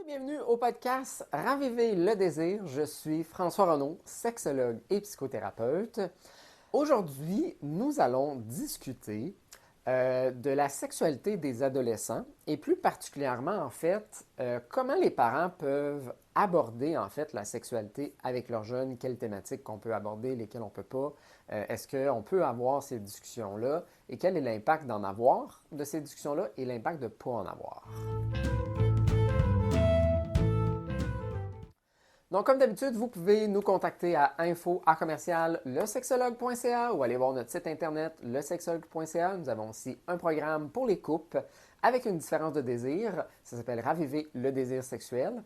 Bienvenue au podcast Ravivez le désir. Je suis François Renaud, sexologue et psychothérapeute. Aujourd'hui, nous allons discuter de la sexualité des adolescents et plus particulièrement, comment les parents peuvent aborder, la sexualité avec leurs jeunes, quelles thématiques qu'on peut aborder, lesquelles on ne peut pas. Est-ce qu'on peut avoir ces discussions-là et quel est l'impact d'en avoir de ces discussions-là et l'impact de ne pas en avoir. Donc, comme d'habitude, vous pouvez nous contacter à info@lesexologue.ca ou aller voir notre site internet lesexologue.ca. Nous avons aussi un programme pour les couples avec une différence de désir. Ça s'appelle Raviver le désir sexuel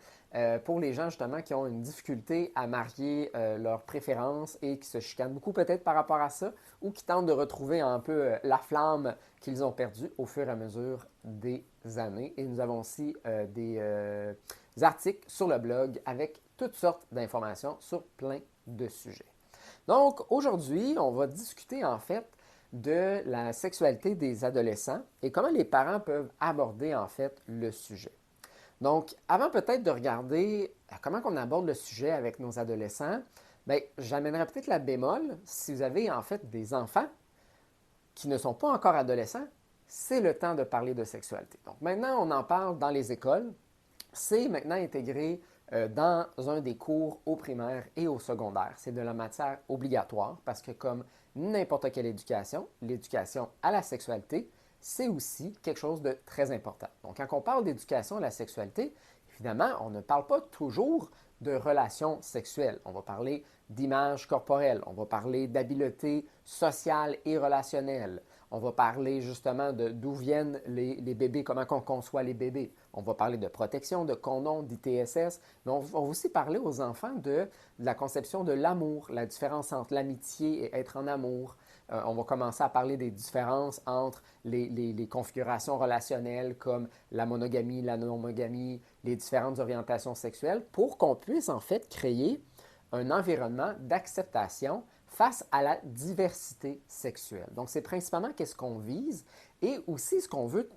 pour les gens justement qui ont une difficulté à marier leurs préférences et qui se chicanent beaucoup peut-être par rapport à ça ou qui tentent de retrouver un peu la flamme qu'ils ont perdue au fur et à mesure des années. Et nous avons aussi des articles sur le blog avec toutes sortes d'informations sur plein de sujets. Donc, aujourd'hui, on va discuter de la sexualité des adolescents et comment les parents peuvent aborder le sujet. Donc, avant peut-être de regarder comment on aborde le sujet avec nos adolescents, j'amènerais peut-être la bémol. Si vous avez des enfants qui ne sont pas encore adolescents, c'est le temps de parler de sexualité. Donc, maintenant, on en parle dans les écoles. C'est maintenant intégré dans un des cours au primaire et au secondaire. C'est de la matière obligatoire parce que comme n'importe quelle éducation, l'éducation à la sexualité, c'est aussi quelque chose de très important. Donc, quand on parle d'éducation à la sexualité, évidemment, on ne parle pas toujours de relations sexuelles. On va parler d'image corporelle, on va parler d'habileté sociale et relationnelle. On va parler justement de d'où viennent les bébés, comment on conçoit les bébés. On va parler de protection, de condom, d'ITSS, mais on va aussi parler aux enfants de la conception de l'amour, la différence entre l'amitié et être en amour. On va commencer à parler des différences entre les configurations relationnelles comme la monogamie, la non-monogamie, les différentes orientations sexuelles pour qu'on puisse créer un environnement d'acceptation face à la diversité sexuelle. Donc, c'est principalement qu'est-ce qu'on vise et aussi ce qu'on veut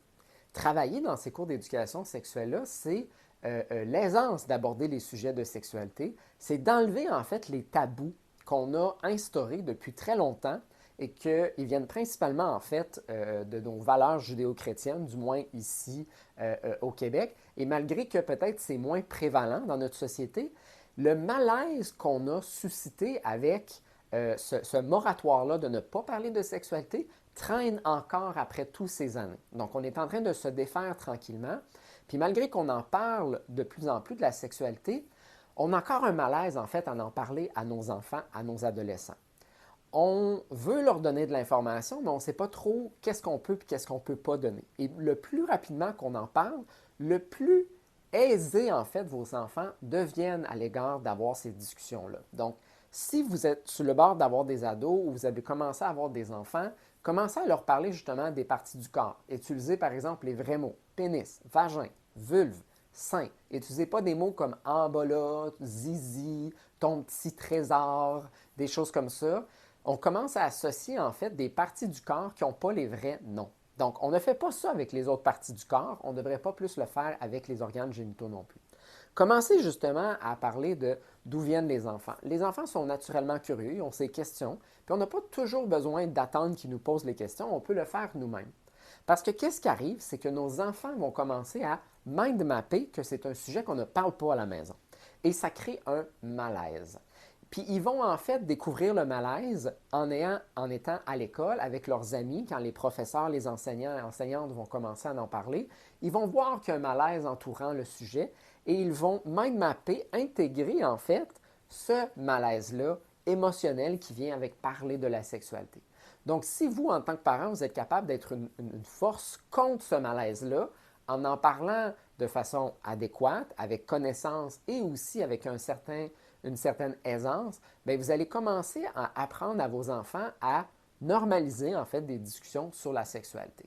travailler dans ces cours d'éducation sexuelle-là, c'est l'aisance d'aborder les sujets de sexualité, c'est d'enlever les tabous qu'on a instaurés depuis très longtemps et qu'ils viennent principalement de nos valeurs judéo-chrétiennes, du moins ici au Québec. Et malgré que peut-être c'est moins prévalent dans notre société, le malaise qu'on a suscité avec ce moratoire-là de ne pas parler de sexualité traîne encore après toutes ces années. Donc, on est en train de se défaire tranquillement. Puis malgré qu'on en parle de plus en plus de la sexualité, on a encore un malaise à en parler à nos enfants, à nos adolescents. On veut leur donner de l'information, mais on ne sait pas trop qu'est-ce qu'on peut et qu'est-ce qu'on ne peut pas donner. Et le plus rapidement qu'on en parle, le plus aisés vos enfants deviennent à l'égard d'avoir ces discussions-là. Donc, si vous êtes sur le bord d'avoir des ados ou vous avez commencé à avoir des enfants, commencez à leur parler justement des parties du corps. Utilisez par exemple les vrais mots pénis, vagin, vulve, sein. N'utilisez pas des mots comme embolote, zizi, ton petit trésor, des choses comme ça. On commence à associer des parties du corps qui n'ont pas les vrais noms. Donc, on ne fait pas ça avec les autres parties du corps. On ne devrait pas plus le faire avec les organes génitaux non plus. Commencez justement à parler de d'où viennent les enfants. Les enfants sont naturellement curieux, ils ont ces questions, puis on n'a pas toujours besoin d'attendre qu'ils nous posent les questions, on peut le faire nous-mêmes. Parce que qu'est-ce qui arrive, c'est que nos enfants vont commencer à mind mapper que c'est un sujet qu'on ne parle pas à la maison. Et ça crée un malaise. Puis ils vont découvrir le malaise en étant à l'école avec leurs amis, quand les professeurs, les enseignants et enseignantes vont commencer à en parler. Ils vont voir qu'il y a un malaise entourant le sujet et ils vont mind mapper, intégrer ce malaise-là émotionnel qui vient avec parler de la sexualité. Donc, si vous, en tant que parent, vous êtes capable d'être une force contre ce malaise-là, en parlant de façon adéquate, avec connaissance et aussi avec une certaine aisance, bien, vous allez commencer à apprendre à vos enfants à normaliser des discussions sur la sexualité.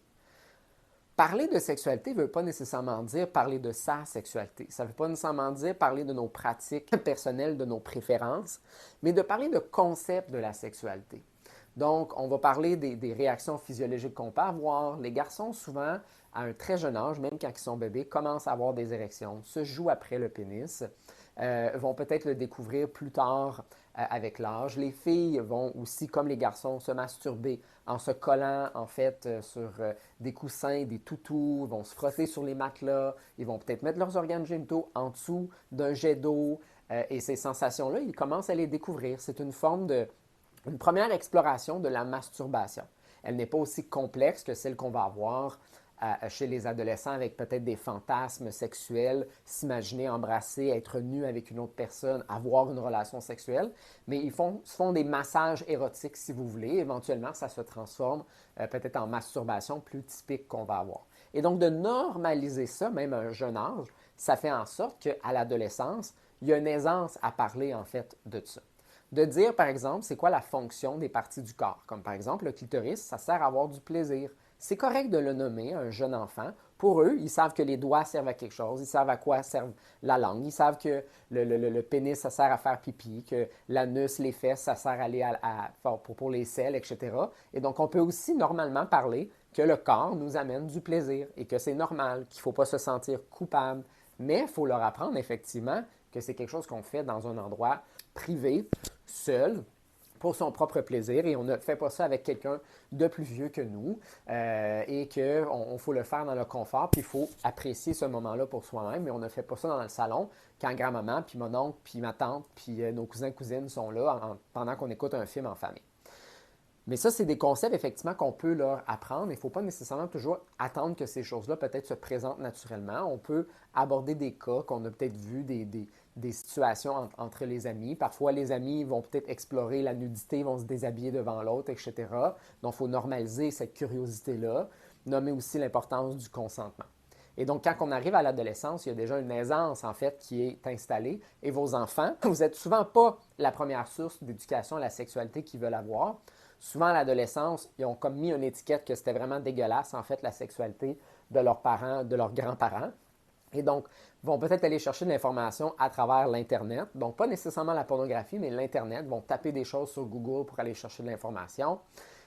Parler de sexualité ne veut pas nécessairement dire parler de sa sexualité. Ça ne veut pas nécessairement dire parler de nos pratiques personnelles, de nos préférences, mais de parler de concepts de la sexualité. Donc, on va parler des réactions physiologiques qu'on peut avoir. Les garçons, souvent, à un très jeune âge, même quand ils sont bébés, commencent à avoir des érections, se jouent après le pénis, vont peut-être le découvrir plus tard avec l'âge. Les filles vont aussi, comme les garçons, se masturber en se collant en fait sur des coussins, des toutous, vont se frotter sur les matelas, ils vont peut-être mettre leurs organes génitaux en dessous d'un jet d'eau et ces sensations-là, ils commencent à les découvrir. C'est une première exploration de la masturbation. Elle n'est pas aussi complexe que celle qu'on va avoir chez les adolescents avec peut-être des fantasmes sexuels, s'imaginer embrasser, être nu avec une autre personne, avoir une relation sexuelle, mais ils font des massages érotiques si vous voulez. Éventuellement, ça se transforme peut-être en masturbation plus typique qu'on va avoir. Et donc, de normaliser ça, même à un jeune âge, ça fait en sorte qu'à l'adolescence, il y a une aisance à parler en fait de ça. De dire, par exemple, c'est quoi la fonction des parties du corps. Comme par exemple, le clitoris, ça sert à avoir du plaisir. C'est correct de le nommer à un jeune enfant. Pour eux, ils savent que les doigts servent à quelque chose, ils savent à quoi serve la langue, ils savent que le pénis, ça sert à faire pipi, que l'anus, les fesses, ça sert à aller pour les selles, etc. Et donc, on peut aussi normalement parler que le corps nous amène du plaisir et que c'est normal, qu'il ne faut pas se sentir coupable. Mais il faut leur apprendre effectivement que c'est quelque chose qu'on fait dans un endroit privé, seul, pour son propre plaisir et on ne fait pas ça avec quelqu'un de plus vieux que nous et qu'il faut le faire dans le confort puis il faut apprécier ce moment-là pour soi-même mais on ne fait pas ça dans le salon quand grand-maman puis mon oncle puis ma tante puis nos cousins cousines sont là pendant qu'on écoute un film en famille. Mais ça, c'est des concepts, effectivement, qu'on peut leur apprendre. Il ne faut pas nécessairement toujours attendre que ces choses-là peut-être se présentent naturellement. On peut aborder des cas qu'on a peut-être vus, des situations entre les amis. Parfois, les amis vont peut-être explorer la nudité, vont se déshabiller devant l'autre, etc. Donc, il faut normaliser cette curiosité-là, nommer aussi l'importance du consentement. Et donc, quand on arrive à l'adolescence, il y a déjà une aisance, en fait, qui est installée. Et vos enfants, vous n'êtes souvent pas la première source d'éducation à la sexualité qu'ils veulent avoir. Souvent, à l'adolescence, ils ont comme mis une étiquette que c'était vraiment dégueulasse, en fait, la sexualité de leurs parents, de leurs grands-parents. Et donc, vont peut-être aller chercher de l'information à travers l'Internet. Donc, pas nécessairement la pornographie, mais l'Internet. Vont taper des choses sur Google pour aller chercher de l'information.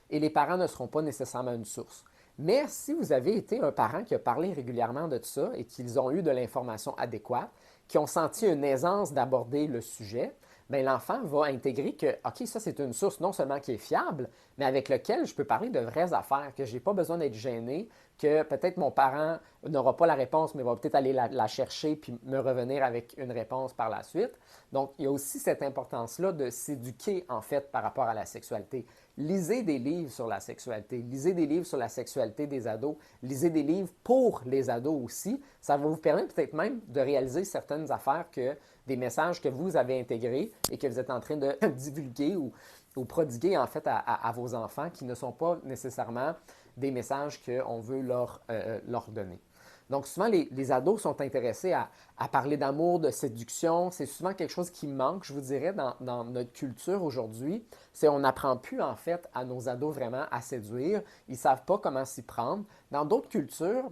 Et les parents ne seront pas nécessairement une source. Mais si vous avez été un parent qui a parlé régulièrement de ça et qu'ils ont eu de l'information adéquate, qui ont senti une aisance d'aborder le sujet, bien, l'enfant va intégrer que, OK, ça, c'est une source non seulement qui est fiable, mais avec laquelle je peux parler de vraies affaires, que je n'ai pas besoin d'être gêné, que peut-être mon parent n'aura pas la réponse, mais va peut-être aller la chercher puis me revenir avec une réponse par la suite. Donc, il y a aussi cette importance-là de s'éduquer, en fait, par rapport à la sexualité. Lisez des livres sur la sexualité, lisez des livres sur la sexualité des ados, lisez des livres pour les ados aussi. Ça va vous permettre peut-être même de réaliser certaines affaires que des messages que vous avez intégrés et que vous êtes en train de divulguer ou prodiguer en fait à vos enfants qui ne sont pas nécessairement des messages qu'on veut leur donner. Donc souvent, les ados sont intéressés à parler d'amour, de séduction. C'est souvent quelque chose qui manque, je vous dirais, dans notre culture aujourd'hui. C'est on n'apprend plus en fait à nos ados vraiment à séduire. Ils ne savent pas comment s'y prendre. Dans d'autres cultures,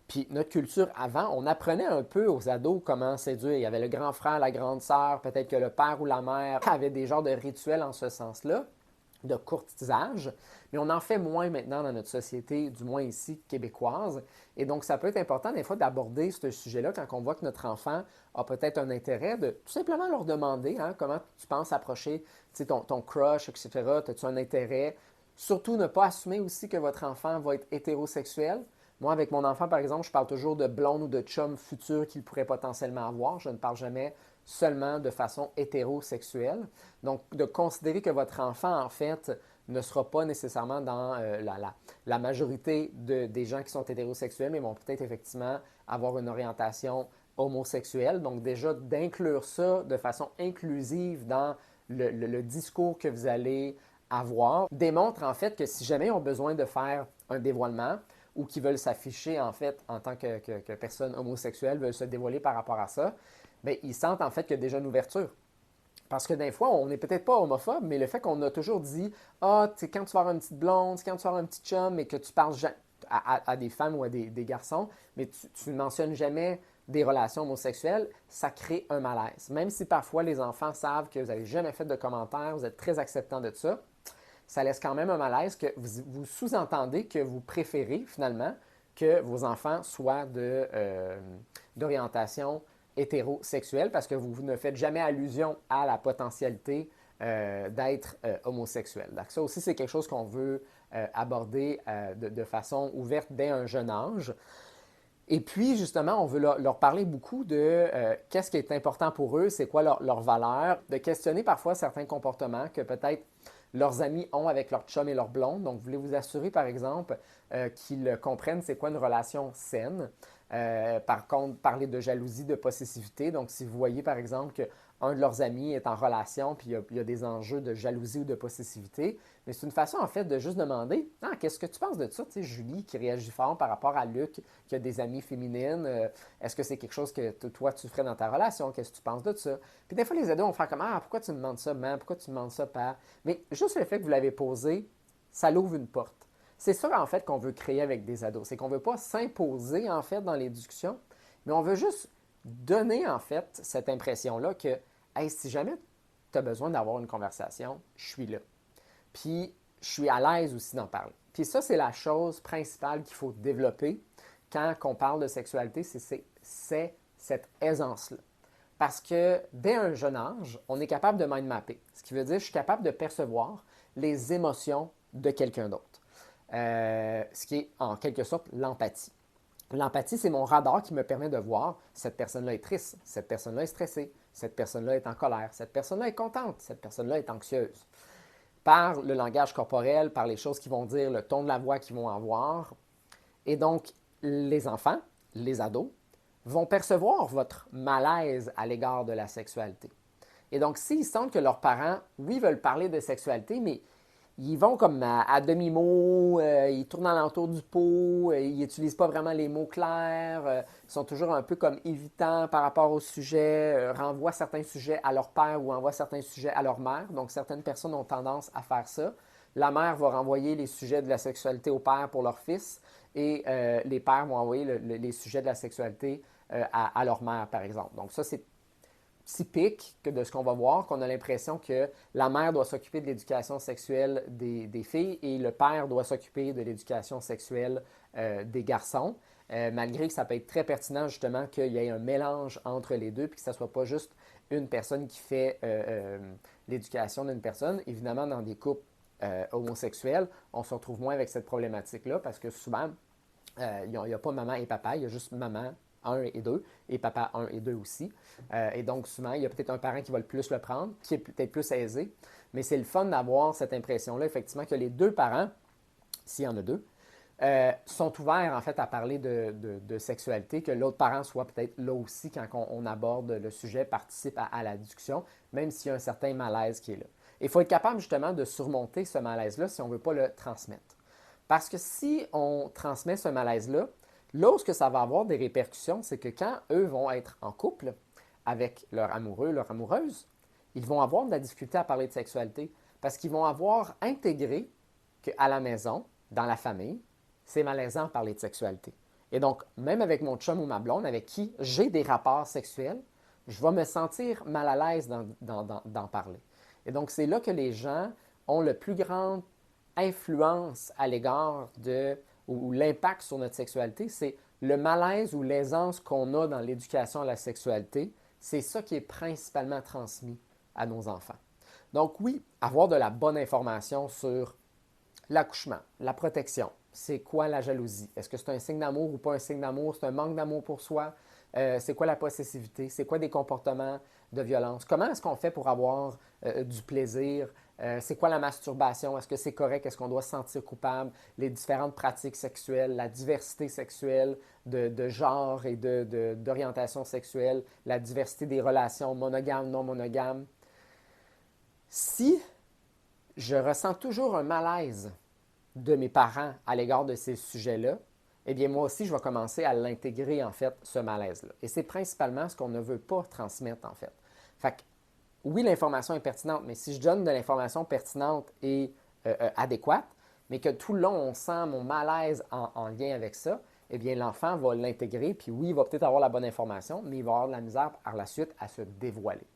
puis notre culture avant, on apprenait un peu aux ados comment séduire. Il y avait le grand frère, la grande sœur, peut-être que le père ou la mère avait des genres de rituels en ce sens-là, de courtisage, mais on en fait moins maintenant dans notre société, du moins ici, québécoise. Et donc, ça peut être important des fois d'aborder ce sujet-là quand on voit que notre enfant a peut-être un intérêt, de tout simplement leur demander comment tu penses approcher ton crush, etc. As-tu un intérêt? Surtout ne pas assumer aussi que votre enfant va être hétérosexuel. Moi, avec mon enfant, par exemple, je parle toujours de blonde ou de chum futur qu'il pourrait potentiellement avoir. Je ne parle jamais seulement de façon hétérosexuelle. Donc, de considérer que votre enfant, en fait, ne sera pas nécessairement dans la majorité des gens qui sont hétérosexuels, mais vont peut-être effectivement avoir une orientation homosexuelle. Donc, déjà, d'inclure ça de façon inclusive dans le discours que vous allez avoir, démontre en fait que si jamais ils ont besoin de faire un dévoilement, ou qui veulent s'afficher en fait en tant que personne homosexuelle, veulent se dévoiler par rapport à ça, bien, ils sentent en fait qu'il y a déjà une ouverture. Parce que des fois, on n'est peut-être pas homophobe, mais le fait qu'on a toujours dit ah, tu sais, quand tu vas avoir une petite blonde, quand tu vas avoir un petit chum, mais que tu parles à des femmes ou à des garçons, mais tu ne mentionnes jamais des relations homosexuelles, ça crée un malaise. Même si parfois les enfants savent que vous n'avez jamais fait de commentaires, vous êtes très acceptant de ça laisse quand même un malaise que vous sous-entendez que vous préférez finalement que vos enfants soient d'orientation hétérosexuelle parce que vous ne faites jamais allusion à la potentialité d'être homosexuel. Donc ça aussi, c'est quelque chose qu'on veut aborder de façon ouverte dès un jeune âge. Et puis, justement, on veut leur parler beaucoup de qu'est-ce qui est important pour eux, c'est quoi leur valeur, de questionner parfois certains comportements que peut-être leurs amis ont avec leur chum et leur blonde. Donc, vous voulez vous assurer, par exemple, qu'ils comprennent c'est quoi une relation saine. Par contre, parler de jalousie, de possessivité. Donc, si vous voyez, par exemple, qu'un de leurs amis est en relation, puis il y a des enjeux de jalousie ou de possessivité, mais c'est une façon, en fait, de juste demander « Ah, qu'est-ce que tu penses de ça? » Tu sais, Julie qui réagit fort par rapport à Luc, qui a des amies féminines. Est-ce que c'est quelque chose que toi, tu ferais dans ta relation? Qu'est-ce que tu penses de ça? Puis des fois, les ados vont faire comme « Ah, pourquoi tu me demandes ça, maman? Pourquoi tu me demandes ça, papa? » Mais juste le fait que vous l'avez posé, ça l'ouvre une porte. C'est ça, en fait, qu'on veut créer avec des ados. C'est qu'on ne veut pas s'imposer, en fait, dans les discussions, mais on veut juste donner, en fait, cette impression-là que, hey, si jamais tu as besoin d'avoir une conversation, je suis là. Puis, je suis à l'aise aussi d'en parler. Puis ça, c'est la chose principale qu'il faut développer quand on parle de sexualité, c'est cette aisance-là. Parce que dès un jeune âge, on est capable de mind mapper. Ce qui veut dire que je suis capable de percevoir les émotions de quelqu'un d'autre. Ce qui est en quelque sorte l'empathie. L'empathie, c'est mon radar qui me permet de voir cette personne-là est triste, cette personne-là est stressée, cette personne-là est en colère, cette personne-là est contente, cette personne-là est anxieuse. Par le langage corporel, par les choses qu'ils vont dire, le ton de la voix qu'ils vont avoir. Et donc, les enfants, les ados, vont percevoir votre malaise à l'égard de la sexualité. Et donc, s'ils sentent que leurs parents, oui, veulent parler de sexualité, mais ils vont comme à demi-mot, ils tournent alentour du pot, ils n'utilisent pas vraiment les mots clairs, ils sont toujours un peu comme évitants par rapport au sujet, renvoient certains sujets à leur père ou envoient certains sujets à leur mère. Donc, certaines personnes ont tendance à faire ça. La mère va renvoyer les sujets de la sexualité au père pour leur fils et les pères vont envoyer les sujets de la sexualité à leur mère, par exemple. Donc, ça, c'est typique que de ce qu'on va voir, qu'on a l'impression que la mère doit s'occuper de l'éducation sexuelle des filles et le père doit s'occuper de l'éducation sexuelle des garçons, malgré que ça peut être très pertinent justement qu'il y ait un mélange entre les deux puis que ça ne soit pas juste une personne qui fait l'éducation d'une personne. Évidemment, dans des couples homosexuels, on se retrouve moins avec cette problématique-là parce que souvent, il n'y a pas maman et papa, il y a juste maman 1 et 2, et papa 1 et 2 aussi. Et donc, souvent, il y a peut-être un parent qui va le plus le prendre, qui est peut-être plus aisé, mais c'est le fun d'avoir cette impression-là, effectivement, que les deux parents, s'il y en a deux, sont ouverts, en fait, à parler de sexualité, que l'autre parent soit peut-être là aussi quand on aborde le sujet, participe à la discussion, même s'il y a un certain malaise qui est là. Il faut être capable, justement, de surmonter ce malaise-là si on ne veut pas le transmettre. Parce que si on transmet ce malaise-là, là où ce que ça va avoir des répercussions, c'est que quand eux vont être en couple avec leur amoureux, leur amoureuse, ils vont avoir de la difficulté à parler de sexualité parce qu'ils vont avoir intégré qu'à la maison, dans la famille, c'est malaisant de parler de sexualité. Et donc, même avec mon chum ou ma blonde avec qui j'ai des rapports sexuels, je vais me sentir mal à l'aise d'en parler. Et donc, c'est là que les gens ont le plus grand influence à l'égard de, ou l'impact sur notre sexualité, c'est le malaise ou l'aisance qu'on a dans l'éducation à la sexualité. C'est ça qui est principalement transmis à nos enfants. Donc oui, avoir de la bonne information sur l'accouchement, la protection, c'est quoi la jalousie? Est-ce que c'est un signe d'amour ou pas un signe d'amour? C'est un manque d'amour pour soi? C'est quoi la possessivité? C'est quoi des comportements de violence? Comment est-ce qu'on fait pour avoir du plaisir? C'est quoi la masturbation? Est-ce que c'est correct? Est-ce qu'on doit se sentir coupable? Les différentes pratiques sexuelles, la diversité sexuelle de genre et d'orientation sexuelle, la diversité des relations monogames, non monogames. Si je ressens toujours un malaise de mes parents à l'égard de ces sujets-là, eh bien, moi aussi, je vais commencer à l'intégrer, en fait, ce malaise-là. Et c'est principalement ce qu'on ne veut pas transmettre, en fait. Fait que, oui, l'information est pertinente, mais si je donne de l'information pertinente et adéquate, mais que tout le long, on sent mon malaise en lien avec ça, eh bien, l'enfant va l'intégrer, puis oui, il va peut-être avoir la bonne information, mais il va avoir de la misère par la suite à se dévoiler.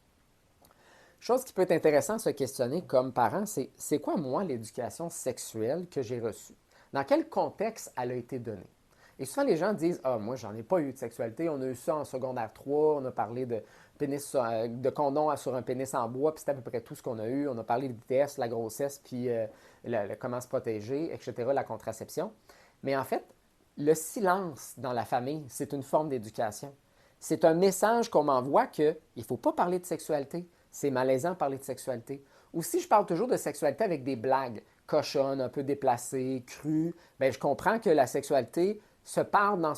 Chose qui peut être intéressante de se questionner comme parent, c'est quoi, moi, l'éducation sexuelle que j'ai reçue? Dans quel contexte elle a été donnée? Et souvent, les gens disent, ah, moi, j'en ai pas eu de sexualité. On a eu ça en secondaire 3. On a parlé de de condom sur un pénis en bois, puis c'est à peu près tout ce qu'on a eu. On a parlé de tests, la grossesse, puis comment se protéger, etc., la contraception. Mais en fait, le silence dans la famille, c'est une forme d'éducation. C'est un message qu'on m'envoie qu'il ne faut pas parler de sexualité. C'est malaisant de parler de sexualité. Ou si je parle toujours de sexualité avec des blagues cochonnes, un peu déplacées, crues, bien, je comprends que la sexualité se parle dans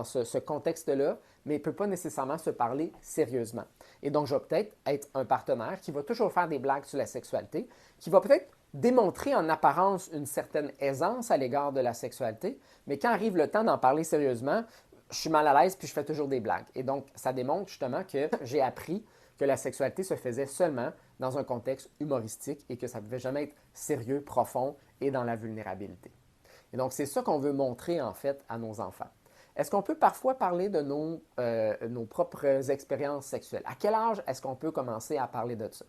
ce contexte-là, mais ne peut pas nécessairement se parler sérieusement. Et donc, je vais peut-être être un partenaire qui va toujours faire des blagues sur la sexualité, qui va peut-être démontrer en apparence une certaine aisance à l'égard de la sexualité, mais quand arrive le temps d'en parler sérieusement, je suis mal à l'aise puis je fais toujours des blagues. Et donc, ça démontre justement que j'ai appris que la sexualité se faisait seulement dans un contexte humoristique et que ça ne pouvait jamais être sérieux, profond et dans la vulnérabilité. Et donc, c'est ça qu'on veut montrer en fait à nos enfants. Est-ce qu'on peut parfois parler de nos propres expériences sexuelles? À quel âge est-ce qu'on peut commencer à parler de ça?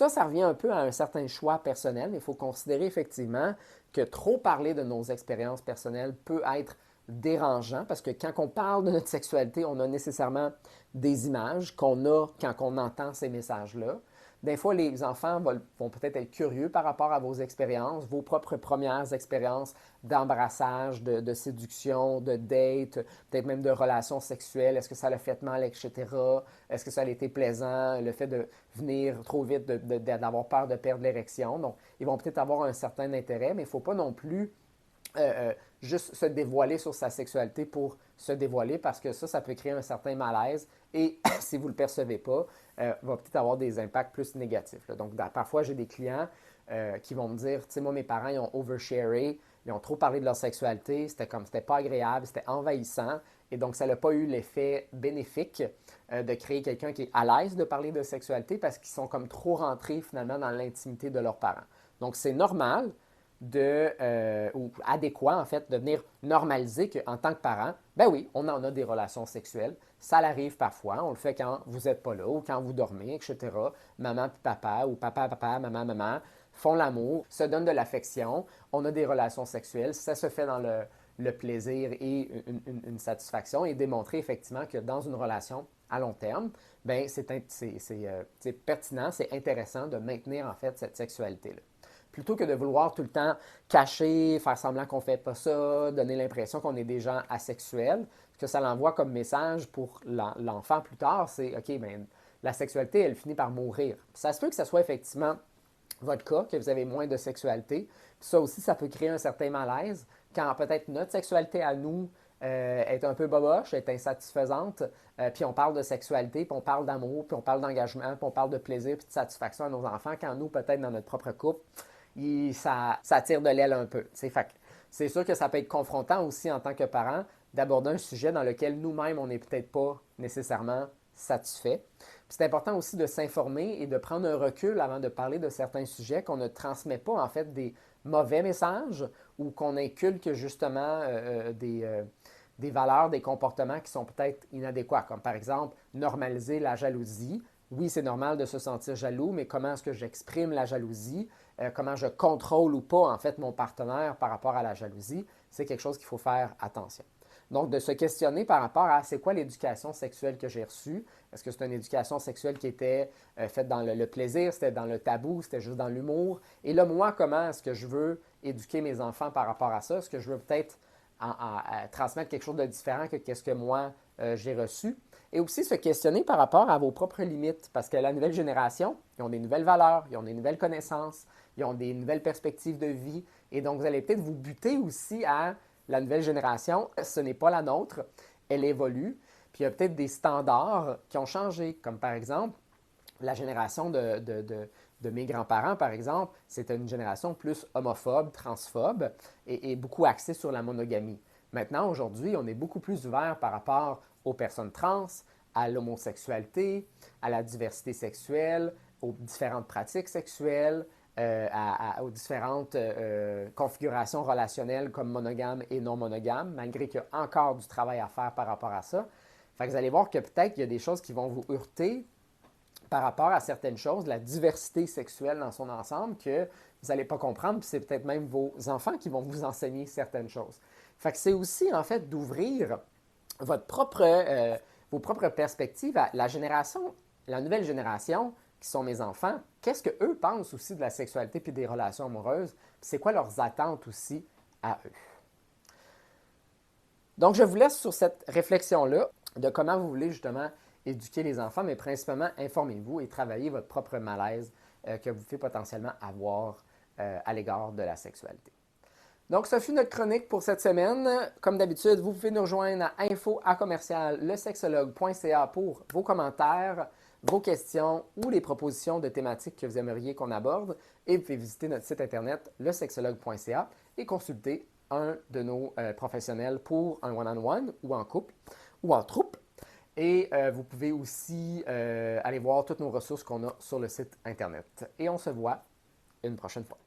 Ça revient un peu à un certain choix personnel. Il faut considérer effectivement que trop parler de nos expériences personnelles peut être dérangeant parce que quand on parle de notre sexualité, on a nécessairement des images qu'on a quand on entend ces messages-là. Des fois, les enfants vont peut-être être curieux par rapport à vos expériences, vos propres premières expériences d'embrassage, de séduction, de date, peut-être même de relations sexuelles. Est-ce que ça l'a fait mal, etc. Est-ce que ça a été plaisant, le fait de venir trop vite, d'avoir peur de perdre l'érection. Donc, ils vont peut-être avoir un certain intérêt, mais il ne faut pas non plus juste se dévoiler sur sa sexualité pour se dévoiler parce que ça peut créer un certain malaise et si vous ne le percevez pas, va peut-être avoir des impacts plus négatifs. Là. Donc, parfois, j'ai des clients qui vont me dire, tu sais, moi, mes parents, ils ont oversharé, ils ont trop parlé de leur sexualité, c'était pas agréable, c'était envahissant et donc, ça n'a pas eu l'effet bénéfique de créer quelqu'un qui est à l'aise de parler de sexualité parce qu'ils sont comme trop rentrés finalement dans l'intimité de leurs parents. Donc, c'est normal ou adéquat, en fait, de venir normaliser qu'en tant que parent, ben oui, on en a des relations sexuelles. Ça l'arrive parfois. On le fait quand vous n'êtes pas là ou quand vous dormez, etc. Maman puis papa ou papa, maman font l'amour, se donnent de l'affection. On a des relations sexuelles. Ça se fait dans le plaisir et une satisfaction et démontrer effectivement que dans une relation à long terme, ben c'est pertinent, c'est intéressant de maintenir en fait cette sexualité-là. Plutôt que de vouloir tout le temps cacher, faire semblant qu'on ne fait pas ça, donner l'impression qu'on est des gens asexuels, ce que ça l'envoie comme message pour l'enfant plus tard, c'est OK, bien, la sexualité, elle finit par mourir. Puis ça se peut que ce soit effectivement votre cas, que vous avez moins de sexualité. Puis ça aussi, ça peut créer un certain malaise quand peut-être notre sexualité à nous est un peu boboche, est insatisfaisante, puis on parle de sexualité, puis on parle d'amour, puis on parle d'engagement, puis on parle de plaisir, puis de satisfaction à nos enfants, quand nous, peut-être dans notre propre couple, ça tire de l'aile un peu. Fait, c'est sûr que ça peut être confrontant aussi en tant que parent d'aborder un sujet dans lequel nous-mêmes, on n'est peut-être pas nécessairement satisfait. C'est important aussi de s'informer et de prendre un recul avant de parler de certains sujets, qu'on ne transmet pas en fait des mauvais messages ou qu'on inculque justement des valeurs, des comportements qui sont peut-être inadéquats, comme par exemple normaliser la jalousie. Oui, c'est normal de se sentir jaloux, mais comment est-ce que j'exprime la jalousie? Comment je contrôle ou pas en fait mon partenaire par rapport à la jalousie? C'est quelque chose qu'il faut faire attention. Donc, de se questionner par rapport à c'est quoi l'éducation sexuelle que j'ai reçue? Est-ce que c'est une éducation sexuelle qui était faite dans le plaisir, c'était dans le tabou, c'était juste dans l'humour? Et là, moi, comment est-ce que je veux éduquer mes enfants par rapport à ça? Est-ce que je veux peut-être transmettre quelque chose de différent que ce que moi, j'ai reçu? Et aussi se questionner par rapport à vos propres limites, parce que la nouvelle génération, ils ont des nouvelles valeurs, ils ont des nouvelles connaissances, ils ont des nouvelles perspectives de vie, et donc vous allez peut-être vous buter aussi à la nouvelle génération, ce n'est pas la nôtre, elle évolue, puis il y a peut-être des standards qui ont changé, comme par exemple, la génération de mes grands-parents, par exemple, c'était une génération plus homophobe, transphobe, et beaucoup axée sur la monogamie. Maintenant, aujourd'hui, on est beaucoup plus ouvert par rapport aux personnes trans, à l'homosexualité, à la diversité sexuelle, aux différentes pratiques sexuelles, aux différentes configurations relationnelles comme monogame et non monogame, malgré qu'il y a encore du travail à faire par rapport à ça. Fait que vous allez voir que peut-être qu'il y a des choses qui vont vous heurter par rapport à certaines choses, la diversité sexuelle dans son ensemble, que vous n'allez pas comprendre, puis c'est peut-être même vos enfants qui vont vous enseigner certaines choses. Fait que c'est aussi, en fait, d'ouvrir vos propres perspectives à la nouvelle génération, qui sont mes enfants. Qu'est-ce qu'eux pensent aussi de la sexualité puis des relations amoureuses? C'est quoi leurs attentes aussi à eux? Donc, je vous laisse sur cette réflexion-là de comment vous voulez justement éduquer les enfants, mais principalement informez-vous et travaillez votre propre malaise que vous pouvez potentiellement avoir à l'égard de la sexualité. Donc, ce fut notre chronique pour cette semaine. Comme d'habitude, vous pouvez nous rejoindre à info@lesexologue.ca pour vos commentaires, vos questions ou les propositions de thématiques que vous aimeriez qu'on aborde. Et vous pouvez visiter notre site internet lesexologue.ca et consulter un de nos professionnels pour un one-on-one ou en couple ou en troupe. Et vous pouvez aussi aller voir toutes nos ressources qu'on a sur le site internet. Et on se voit une prochaine fois.